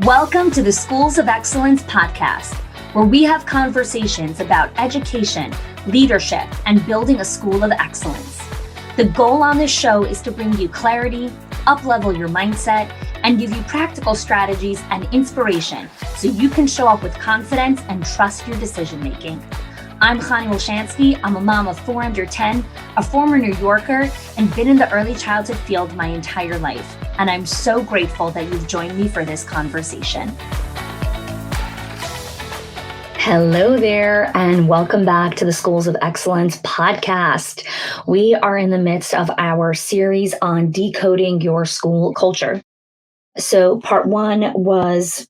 Welcome to the Schools of Excellence podcast, where we have conversations about education, leadership, and building a school of excellence. The goal on this show is to bring you clarity, up-level your mindset, and give you practical strategies and inspiration so you can show up with confidence and trust your decision-making. I'm Chani Wolshansky. I'm a mom of 4 under 10, a former New Yorker, and been in the early childhood field my entire life. And I'm so grateful that you've joined me for this conversation. Hello there, and welcome back to the Schools of Excellence podcast. We are in the midst of our series on decoding your school culture. So part 1 was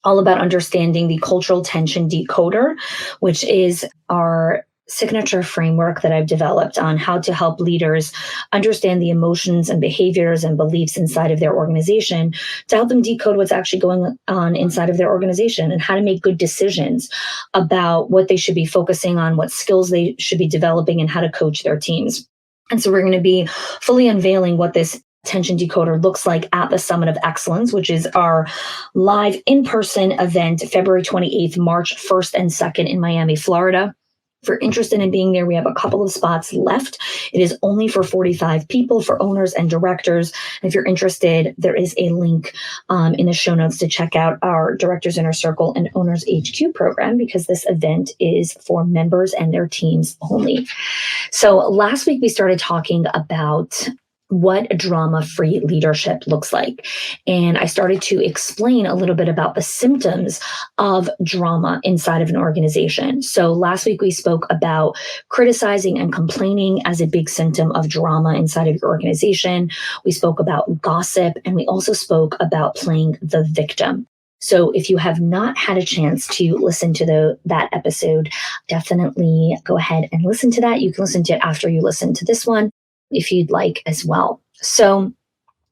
all about understanding the cultural tension decoder, which is our signature framework that I've developed on how to help leaders understand the emotions and behaviors and beliefs inside of their organization to help them decode what's actually going on inside of their organization and how to make good decisions about what they should be focusing on, what skills they should be developing, and how to coach their teams. And so we're going to be fully unveiling what this Tension Decoder looks like at the Summit of Excellence, which is our live in-person event, February 28th, March 1st and 2nd in Miami, Florida. If you're interested in being there, we have a couple of spots left. It is only for 45 people, for owners and directors. And if you're interested, there is a link in the show notes to check out our Directors Inner Circle and Owners HQ program, because this event is for members and their teams only. So last week we started talking about what drama-free leadership looks like. And I started to explain a little bit about the symptoms of drama inside of an organization. So last week we spoke about criticizing and complaining as a big symptom of drama inside of your organization. We spoke about gossip, and we also spoke about playing the victim. So if you have not had a chance to listen to that episode, definitely go ahead and listen to that. You can listen to it after you listen to this one, if you'd like as well. So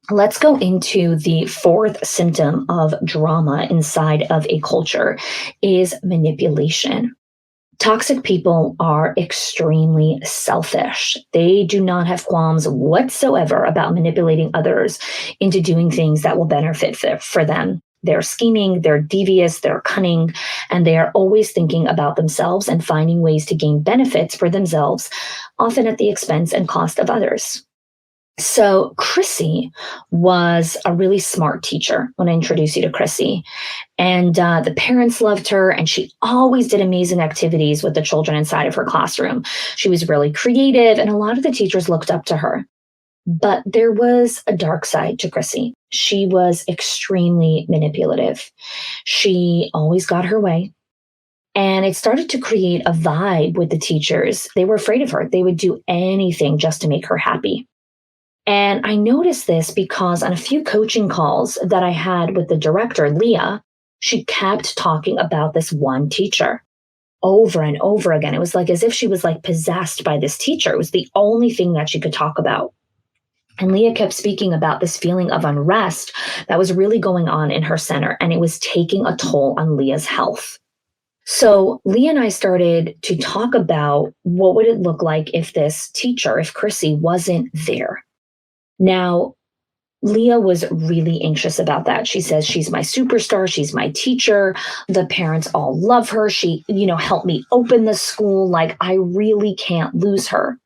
let's go into the 4th symptom of drama inside of a culture is manipulation. Toxic people are extremely selfish. They do not have qualms whatsoever about manipulating others into doing things that will benefit for them. They're scheming, they're devious, they're cunning, and they are always thinking about themselves and finding ways to gain benefits for themselves, often at the expense and cost of others. So Chrissy was a really smart teacher when I introduced you to Chrissy. And the parents loved her, and she always did amazing activities with the children inside of her classroom. She was really creative, and a lot of the teachers looked up to her. But there was a dark side to Chrissy. She was extremely manipulative. She always got her way. And it started to create a vibe with the teachers. They were afraid of her. They would do anything just to make her happy. And I noticed this because on a few coaching calls that I had with the director, Leah, she kept talking about this one teacher over and over again. It was like as if she was like possessed by this teacher. It was the only thing that she could talk about. And Leah kept speaking about this feeling of unrest that was really going on in her center, and it was taking a toll on Leah's health. So Leah and I started to talk about what would it look like if this teacher, if Chrissy wasn't there. Now, Leah was really anxious about that. She says, she's my superstar. She's my teacher. The parents all love her. She, helped me open the school. Like, I really can't lose her.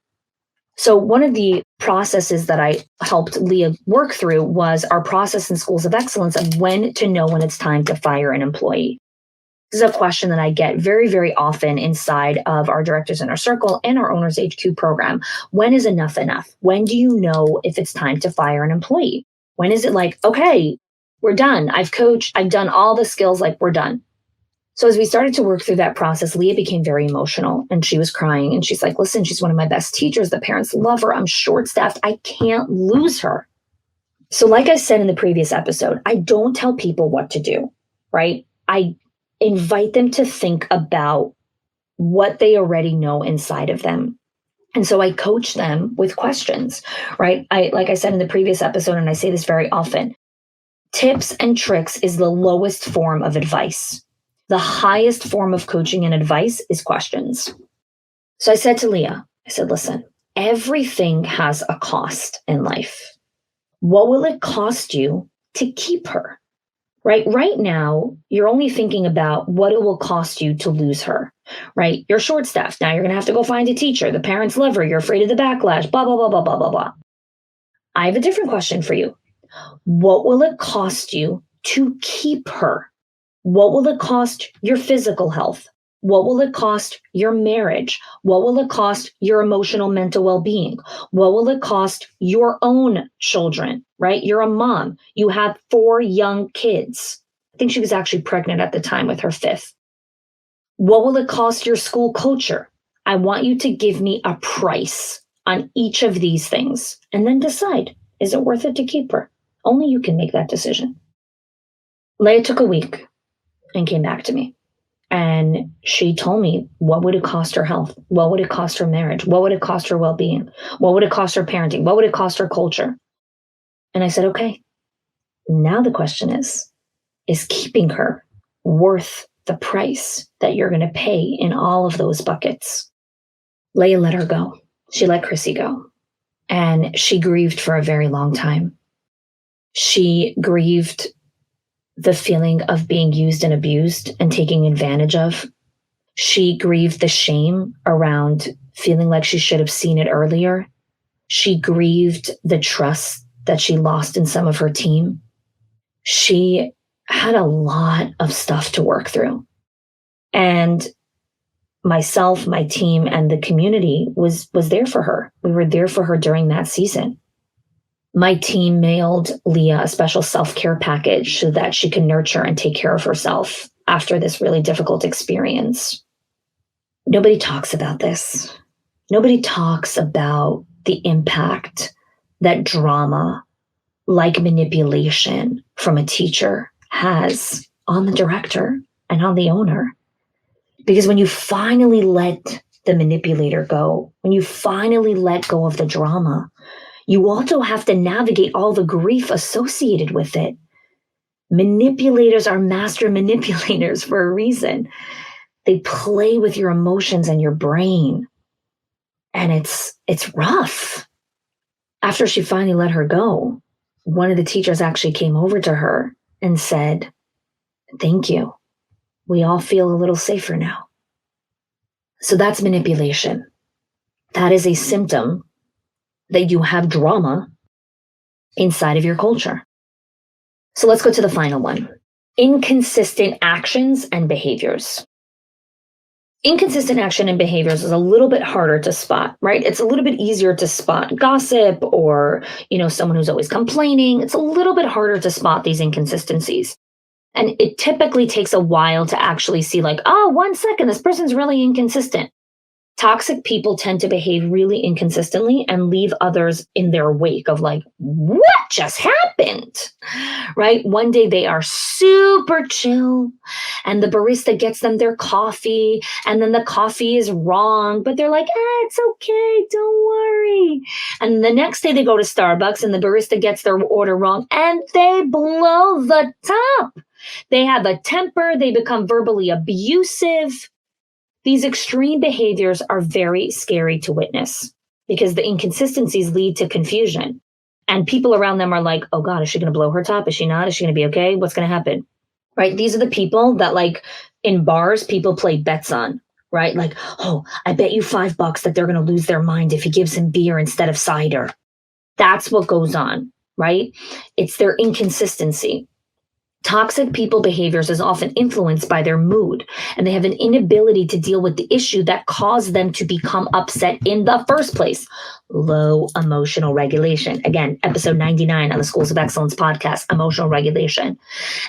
So one of the processes that I helped Leah work through was our process in Schools of Excellence of when to know when it's time to fire an employee. This is a question that I get very, very often inside of our Directors Inner Circle and our Owners HQ program. When is enough enough? When do you know if it's time to fire an employee? When is it like, okay, we're done. I've coached. I've done all the skills, like we're done. So as we started to work through that process, Leah became very emotional and she was crying. And she's like, listen, she's one of my best teachers. The parents love her. I'm short-staffed. I can't lose her. So like I said in the previous episode, I don't tell people what to do, right? I invite them to think about what they already know inside of them. And so I coach them with questions, right? Like I said in the previous episode, and I say this very often, tips and tricks is the lowest form of advice. The highest form of coaching and advice is questions. So I said to Leah, I said, listen, everything has a cost in life. What will it cost you to keep her? right? Right now, you're only thinking about what it will cost you to lose her, right? You're short-staffed. Now you're going to have to go find a teacher. The parents love her. You're afraid of the backlash, blah, blah, blah, blah, blah, blah, blah. I have a different question for you. What will it cost you to keep her? What will it cost your physical health? What will it cost your marriage? What will it cost your emotional, mental well being? What will it cost your own children, right? You're a mom. You have 4 young kids. I think she was actually pregnant at the time with her 5th. What will it cost your school culture? I want you to give me a price on each of these things and then decide, is it worth it to keep her? Only you can make that decision. Leah took a week and came back to me. And she told me, what would it cost her health? What would it cost her marriage? What would it cost her well-being? What would it cost her parenting? What would it cost her culture? And I said, okay, now the question is keeping her worth the price that you're going to pay in all of those buckets? Leah let her go. She let Chrissy go. And she grieved for a very long time. She grieved the feeling of being used and abused and taken advantage of. She grieved the shame around feeling like she should have seen it earlier. She grieved the trust that she lost in some of her team. She had a lot of stuff to work through. And myself, my team, and the community was there for her. We were there for her during that season. My team mailed Leah a special self-care package so that she could nurture and take care of herself after this really difficult experience. Nobody talks about this. Nobody talks about the impact that drama, like manipulation from a teacher, has on the director and on the owner. Because when you finally let the manipulator go, when you finally let go of the drama, you also have to navigate all the grief associated with it. Manipulators are master manipulators for a reason. They play with your emotions and your brain. And it's rough. After she finally let her go, one of the teachers actually came over to her and said, "Thank you. We all feel a little safer now." So that's manipulation. That is a symptom that you have drama inside of your culture. So let's go to the final one. Inconsistent actions and behaviors. Inconsistent action and behaviors is a little bit harder to spot, right? It's a little bit easier to spot gossip or, someone who's always complaining. It's a little bit harder to spot these inconsistencies. And it typically takes a while to actually see 1 second, this person's really inconsistent. Toxic people tend to behave really inconsistently and leave others in their wake of what just happened, right? One day they are super chill and the barista gets them their coffee and then the coffee is wrong, but they're like, it's okay, don't worry. And the next day they go to Starbucks and the barista gets their order wrong and they blow the top. They have a temper, they become verbally abusive. These extreme behaviors are very scary to witness because the inconsistencies lead to confusion. And people around them are like, oh God, is she going to blow her top? Is she not? Is she going to be okay? What's going to happen? Right? These are the people that in bars, people play bets on, right? I bet you $5 that they're going to lose their mind if he gives him beer instead of cider. That's what goes on, right? It's their inconsistency. Toxic people behaviors is often influenced by their mood, and they have an inability to deal with the issue that caused them to become upset in the first place. Low emotional regulation. Again, episode 99 on the Schools of Excellence podcast, emotional regulation.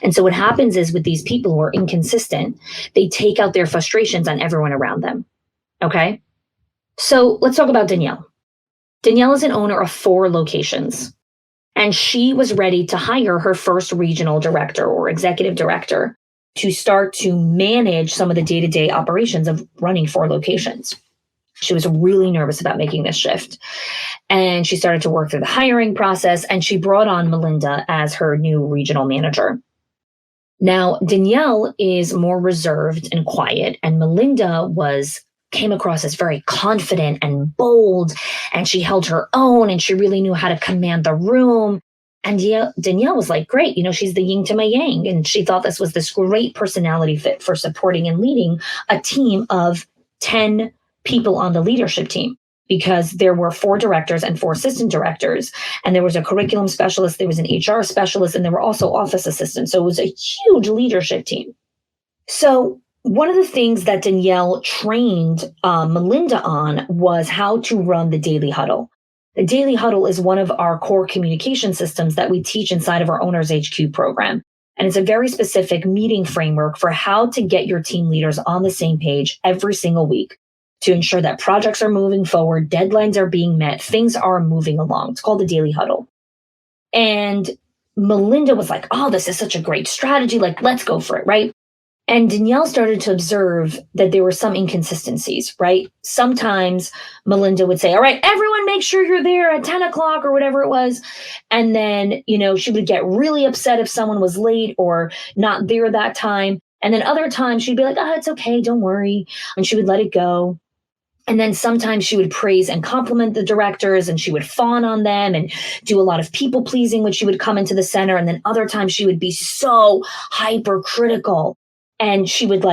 And so what happens is with these people who are inconsistent, they take out their frustrations on everyone around them. Okay? So let's talk about Danielle. Danielle is an owner of 4 locations. And she was ready to hire her first regional director or executive director to start to manage some of the day-to-day operations of running 4 locations. She was really nervous about making this shift. And she started to work through the hiring process, and she brought on Melinda as her new regional manager. Now, Danielle is more reserved and quiet, and Melinda came across as very confident and bold, and she held her own, and she really knew how to command the room. And Danielle was like, great, she's the yin to my yang. And she thought this great personality fit for supporting and leading a team of 10 people on the leadership team, because there were 4 directors and 4 assistant directors. And there was a curriculum specialist, there was an HR specialist, and there were also office assistants. So it was a huge leadership team. So one of the things that Danielle trained Melinda on was how to run the daily huddle. The daily huddle is one of our core communication systems that we teach inside of our Owners HQ program. And it's a very specific meeting framework for how to get your team leaders on the same page every single week to ensure that projects are moving forward, deadlines are being met, things are moving along. It's called the daily huddle. And Melinda was like, oh, this is such a great strategy. Like, let's go for it, right? And Danielle started to observe that there were some inconsistencies, right? Sometimes Melinda would say, all right, everyone make sure you're there at 10 o'clock or whatever it was. And then, she would get really upset if someone was late or not there that time. And then other times she'd be like, oh, it's okay, don't worry. And she would let it go. And then sometimes she would praise and compliment the directors, and she would fawn on them and do a lot of people pleasing when she would come into the center. And then other times she would be so hypercritical. And she would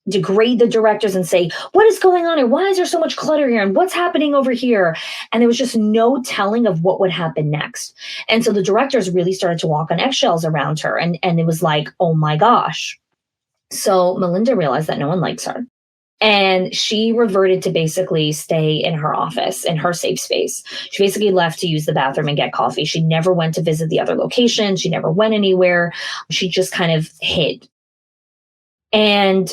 degrade the directors and say, what is going on here? Why is there so much clutter here? And what's happening over here? And there was just no telling of what would happen next. And so the directors really started to walk on eggshells around her. And it was like, oh my gosh. So Melinda realized that no one likes her. And she reverted to basically stay in her office, in her safe space. She basically left to use the bathroom and get coffee. She never went to visit the other location. She never went anywhere. She just kind of hid. And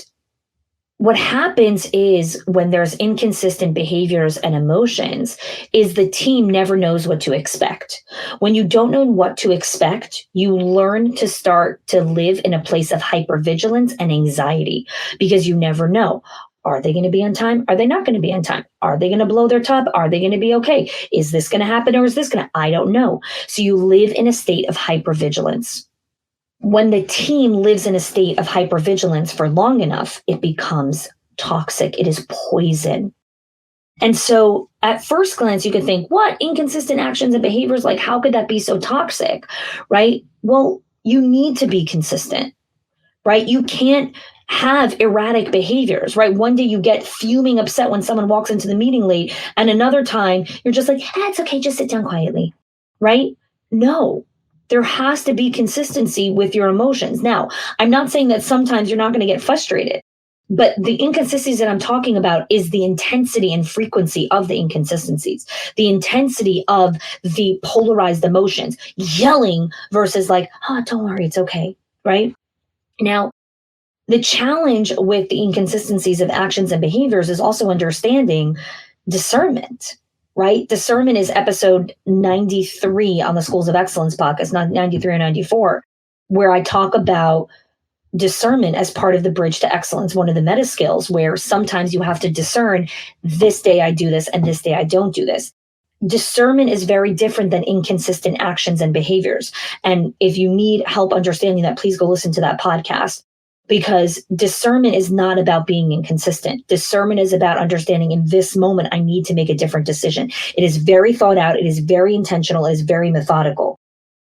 what happens is when there's inconsistent behaviors and emotions is the team never knows what to expect. When you don't know what to expect, you learn to start to live in a place of hypervigilance and anxiety because you never know. Are they going to be on time? Are they not going to be on time? Are they going to blow their top? Are they going to be okay? Is this going to happen or is this going to? I don't know. So you live in a state of hypervigilance. When the team lives in a state of hypervigilance for long enough, it becomes toxic. It is poison. And so at first glance, you could think, what? Inconsistent actions and behaviors? Like, how could that be so toxic, right? Well, you need to be consistent, right? You can't have erratic behaviors, right? One day you get fuming upset when someone walks into the meeting late, and another time you're just like, it's okay, just sit down quietly, right? No. There has to be consistency with your emotions. Now, I'm not saying that sometimes you're not going to get frustrated, but the inconsistencies that I'm talking about is the intensity and frequency of the inconsistencies, the intensity of the polarized emotions, yelling versus don't worry, it's okay, right? Now, the challenge with the inconsistencies of actions and behaviors is also understanding discernment. Right? Discernment is episode 93 on the Schools of Excellence podcast, not 93 or 94, where I talk about discernment as part of the bridge to excellence, one of the meta skills, where sometimes you have to discern this day I do this and this day I don't do this. Discernment is very different than inconsistent actions and behaviors. And if you need help understanding that, please go listen to that podcast. Because discernment is not about being inconsistent. Discernment is about understanding in this moment, I need to make a different decision. It is very thought out. It is very intentional. It is very methodical.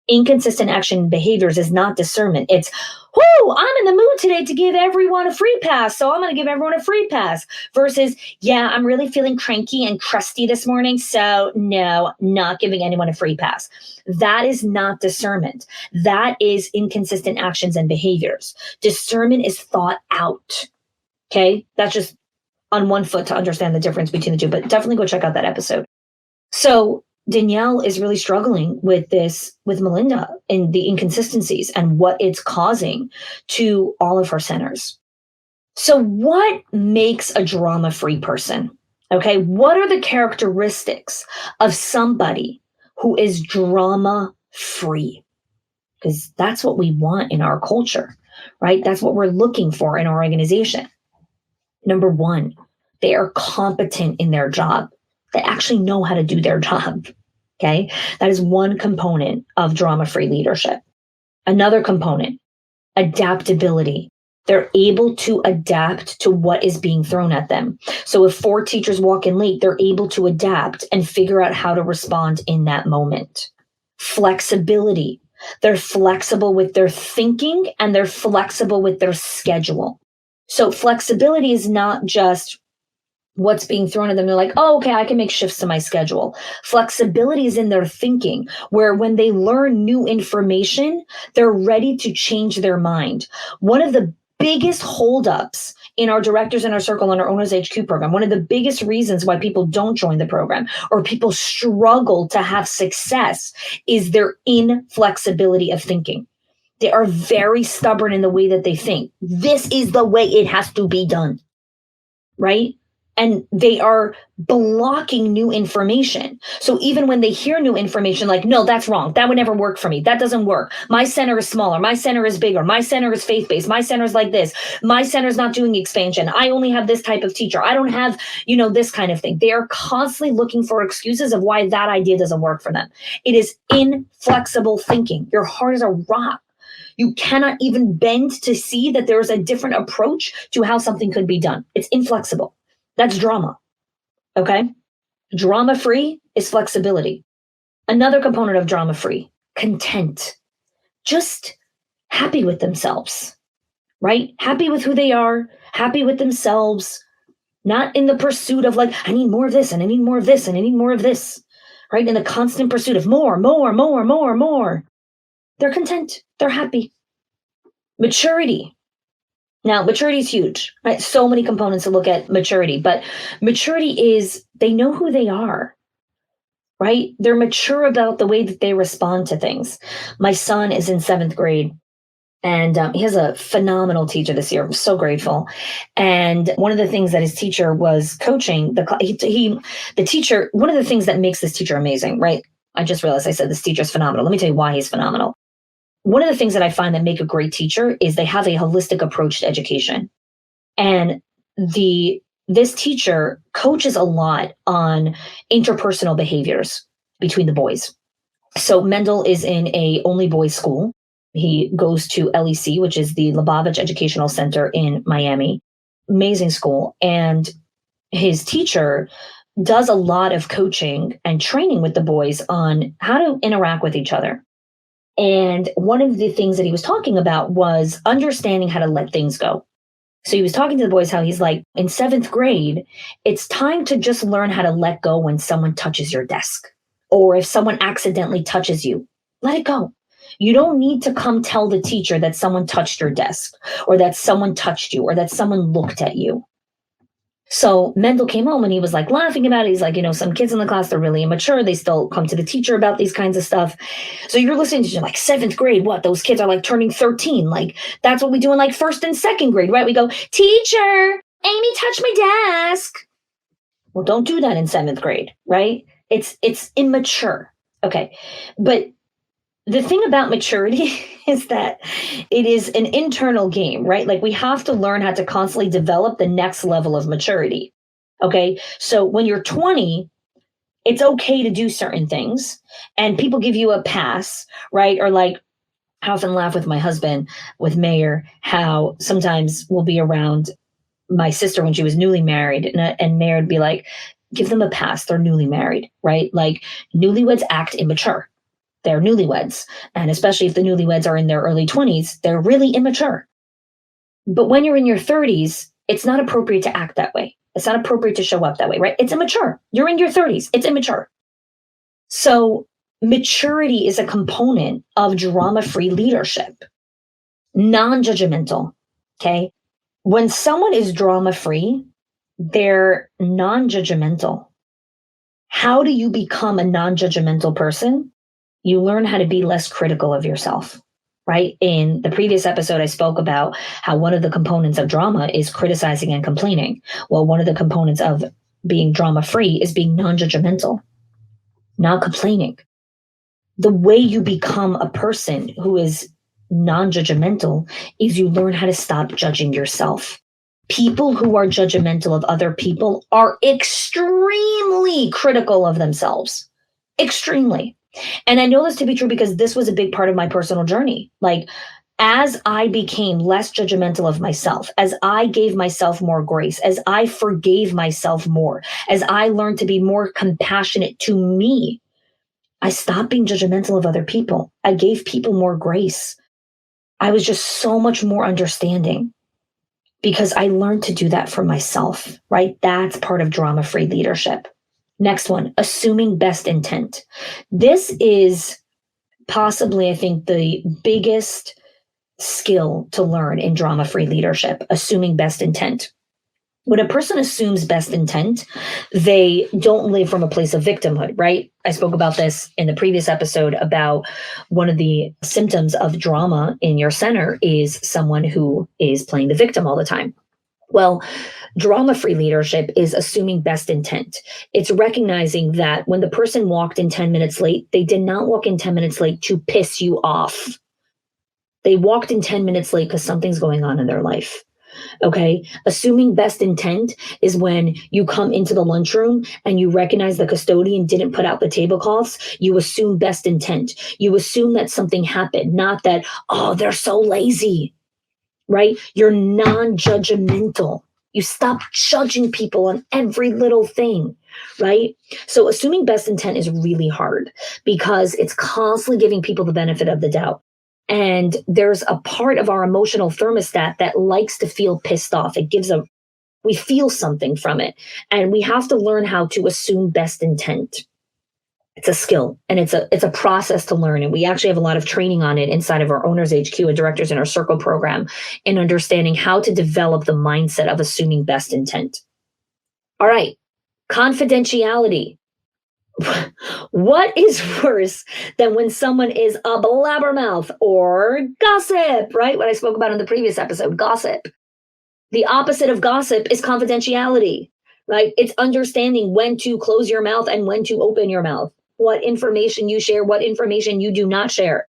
Inconsistent action behaviors is not discernment. It's, I'm in the mood today to give everyone a free pass, so I'm going to give everyone a free pass. Versus, I'm really feeling cranky and crusty this morning, so no, not giving anyone a free pass. That is not discernment. That is inconsistent actions and behaviors. Discernment is thought out. Okay? That's just on one foot to understand the difference between the two, but definitely go check out that episode. So Danielle is really struggling with this, with Melinda, and the inconsistencies and what it's causing to all of her centers. So what makes a drama-free person? Okay, what are the characteristics of somebody who is drama-free? Because that's what we want in our culture, right? That's what we're looking for in our organization. Number one, they are competent in their job. They actually know how to do their job. Okay, that is one component of drama-free leadership. Another component, adaptability. They're able to adapt to what is being thrown at them. So if 4 teachers walk in late, they're able to adapt and figure out how to respond in that moment. Flexibility. They're flexible with their thinking and they're flexible with their schedule. So flexibility is not just what's being thrown at them. They're like, oh, okay, I can make shifts to my schedule. Flexibility is in their thinking, where when they learn new information, they're ready to change their mind. One of the biggest holdups in our Directors in Our Circle and our Owners HQ program, one of the biggest reasons why people don't join the program or people struggle to have success is their inflexibility of thinking. They are very stubborn in the way that they think. This is the way it has to be done, right? And they are blocking new information. So even when they hear new information, like, no, that's wrong. That would never work for me. That doesn't work. My center is smaller. My center is bigger. My center is faith-based. My center is like this. My center is not doing expansion. I only have this type of teacher. I don't have, this kind of thing. They are constantly looking for excuses of why that idea doesn't work for them. It is inflexible thinking. Your heart is a rock. You cannot even bend to see that there's a different approach to how something could be done. It's inflexible. That's drama, okay? Drama-free is flexibility. Another component of drama-free, content. Just happy with themselves, right? Happy with who they are, happy with themselves, not in the pursuit of like, I need more of this, and I need more of this, and I need more of this, right? In the constant pursuit of more. They're content, they're happy. Maturity. Now, maturity is huge, right? So many components to look at maturity, but maturity is they know who they are, right? They're mature about the way that they respond to things. My son is in 7th grade and he has a phenomenal teacher this year. I'm so grateful. And one of the things that his teacher was coaching, the teacher, one of the things that makes this teacher amazing, right? I just realized I said this teacher is phenomenal. Let me tell you why he's phenomenal. One of the things that I find that make a great teacher is they have a holistic approach to education. And this teacher coaches a lot on interpersonal behaviors between the boys. So Mendel is in a only boys school. He goes to LEC, which is the Lubavitch Educational Center in Miami. Amazing school. And his teacher does a lot of coaching and training with the boys on how to interact with each other. And one of the things that he was talking about was understanding how to let things go. So he was talking to the boys how he's like, in 7th grade, it's time to just learn how to let go when someone touches your desk. Or if someone accidentally touches you, let it go. You don't need to come tell the teacher that someone touched your desk or that someone touched you or that someone looked at you. So Mendel came home and he was like laughing about it. He's like, some kids in the class, they're really immature. They still come to the teacher about these kinds of stuff. So you're listening to like 7th grade. What? Those kids are like turning 13. Like that's what we do in like 1st and 2nd grade, right? We go, teacher, Amy touched my desk. Well, don't do that in 7th grade, right? It's immature. Okay. But the thing about maturity is that it is an internal game, right? Like we have to learn how to constantly develop the next level of maturity. Okay. So when you're 20, it's okay to do certain things and people give you a pass, right? Or like I often laugh with my husband, with Mayor, how sometimes we'll be around my sister when she was newly married and Mayor would be like, give them a pass. They're newly married, right? Like newlyweds act immature. They're newlyweds. And especially if the newlyweds are in their early 20s, they're really immature. But when you're in your 30s, it's not appropriate to act that way. It's not appropriate to show up that way, right? It's immature. You're in your 30s. It's immature. So maturity is a component of drama-free leadership. Non-judgmental, okay? When someone is drama-free, they're non-judgmental. How do you become a non-judgmental person? You learn how to be less critical of yourself, right? In the previous episode, I spoke about how one of the components of drama is criticizing and complaining. Well, one of the components of being drama-free is being non-judgmental, not complaining. The way you become a person who is non-judgmental is you learn how to stop judging yourself. People who are judgmental of other people are extremely critical of themselves. Extremely. And I know this to be true because this was a big part of my personal journey. Like, as I became less judgmental of myself, as I gave myself more grace, as I forgave myself more, as I learned to be more compassionate to me, I stopped being judgmental of other people. I gave people more grace. I was just so much more understanding because I learned to do that for myself, right? That's part of drama-free leadership. Next one, assuming best intent. This is possibly, I think, the biggest skill to learn in drama-free leadership, assuming best intent. When a person assumes best intent, they don't live from a place of victimhood, right? I spoke about this in the previous episode about one of the symptoms of drama in your center is someone who is playing the victim all the time. Well, drama-free leadership is assuming best intent. It's recognizing that when the person walked in 10 minutes late, they did not walk in 10 minutes late to piss you off. They walked in 10 minutes late because something's going on in their life. Okay. Assuming best intent is when you come into the lunchroom and you recognize the custodian didn't put out the tablecloths. You assume best intent. You assume that something happened, not that, oh, they're so lazy, right? You're non-judgmental. You stop judging people on every little thing, right? So assuming best intent is really hard because it's constantly giving people the benefit of the doubt. And there's a part of our emotional thermostat that likes to feel pissed off. We feel something from it. And we have to learn how to assume best intent. It's a skill and it's a process to learn. And we actually have a lot of training on it inside of our Owners HQ, a Directors Inner Circle program, in understanding how to develop the mindset of assuming best intent. All right, confidentiality. What is worse than when someone is a blabbermouth or gossip, right? What I spoke about in the previous episode, gossip. The opposite of gossip is confidentiality, right? It's understanding when to close your mouth and when to open your mouth, what information you share, what information you do not share.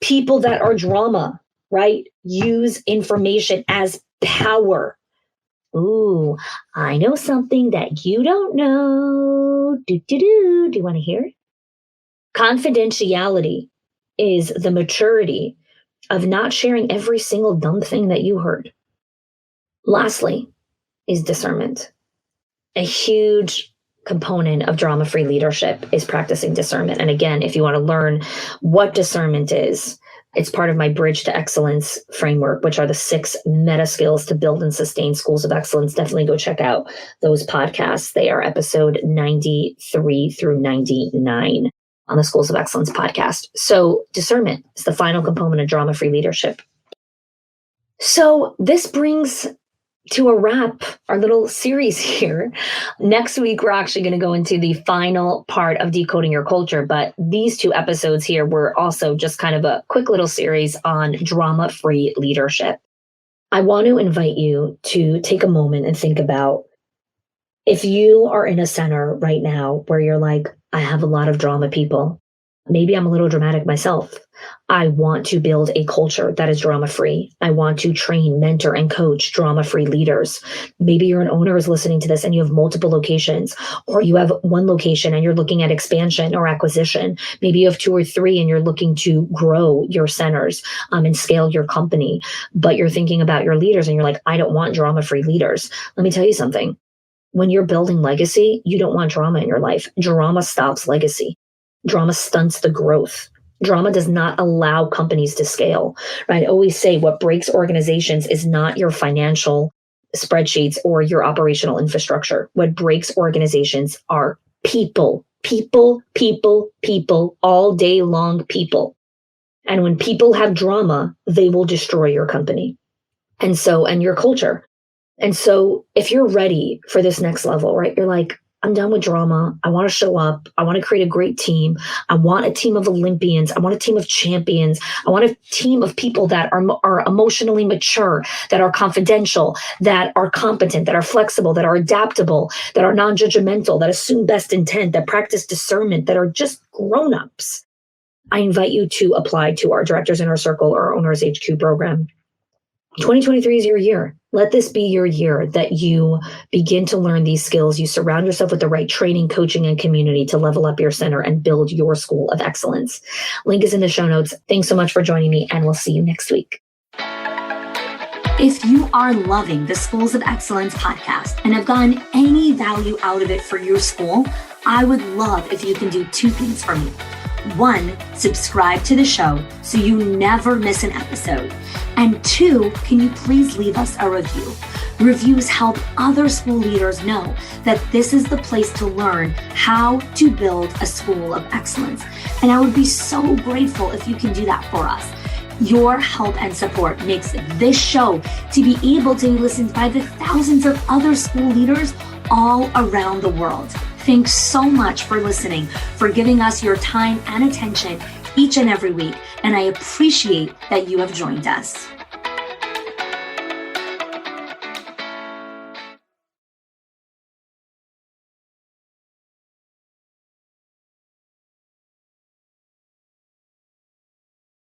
People that are drama, right, use information as power. Ooh, I know something that you don't know. Do you want to hear? Confidentiality is the maturity of not sharing every single dumb thing that you heard. Lastly is discernment. A huge component of drama-free leadership is practicing discernment. And again, if you want to learn what discernment is, it's part of my Bridge to Excellence framework, which are the 6 meta skills to build and sustain schools of excellence. Definitely go check out those podcasts. They are episode 93 through 99 on the Schools of Excellence podcast. So discernment is the final component of drama-free leadership. So this brings to a wrap our little series here. Next week, we're actually going to go into the final part of Decoding Your Culture. But these 2 episodes here were also just kind of a quick little series on drama-free leadership. I want to invite you to take a moment and think about if you are in a center right now where you're like, I have a lot of drama people. Maybe I'm a little dramatic myself. I want to build a culture that is drama-free. I want to train, mentor, and coach drama-free leaders. Maybe you're an owner who's listening to this and you have multiple locations, or you have one location and you're looking at expansion or acquisition. Maybe you have 2 or 3 and you're looking to grow your centers and scale your company, but you're thinking about your leaders and you're like, I don't want drama-free leaders. Let me tell you something. When you're building legacy, you don't want drama in your life. Drama stops legacy. Drama stunts the growth. Drama does not allow companies to scale, right? I always say what breaks organizations is not your financial spreadsheets or your operational infrastructure. What breaks organizations are people, all day long people. And when people have drama, they will destroy your company. And your culture. And so if you're ready for this next level, right? You're like, I'm done with drama. I want to show up. I want to create a great team. I want a team of Olympians. I want a team of champions. I want a team of people that are emotionally mature, that are confidential, that are competent, that are flexible, that are adaptable, that are non-judgmental, that assume best intent, that practice discernment, that are just grown-ups. I invite you to apply to our Directors Inner Circle or Owners HQ program. 2023 is your year. Let this be your year that you begin to learn these skills. You surround yourself with the right training, coaching, and community to level up your center and build your school of excellence. Link is in the show notes. Thanks so much for joining me, and we'll see you next week. If you are loving the Schools of Excellence podcast and have gotten any value out of it for your school, I would love if you can do two things for me. One, subscribe to the show so you never miss an episode. And two, can you please leave us a review? Reviews help other school leaders know that this is the place to learn how to build a school of excellence. And I would be so grateful if you can do that for us. Your help and support makes this show to be able to be listened by the thousands of other school leaders all around the world. Thanks so much for listening, for giving us your time and attention each and every week. And I appreciate that you have joined us.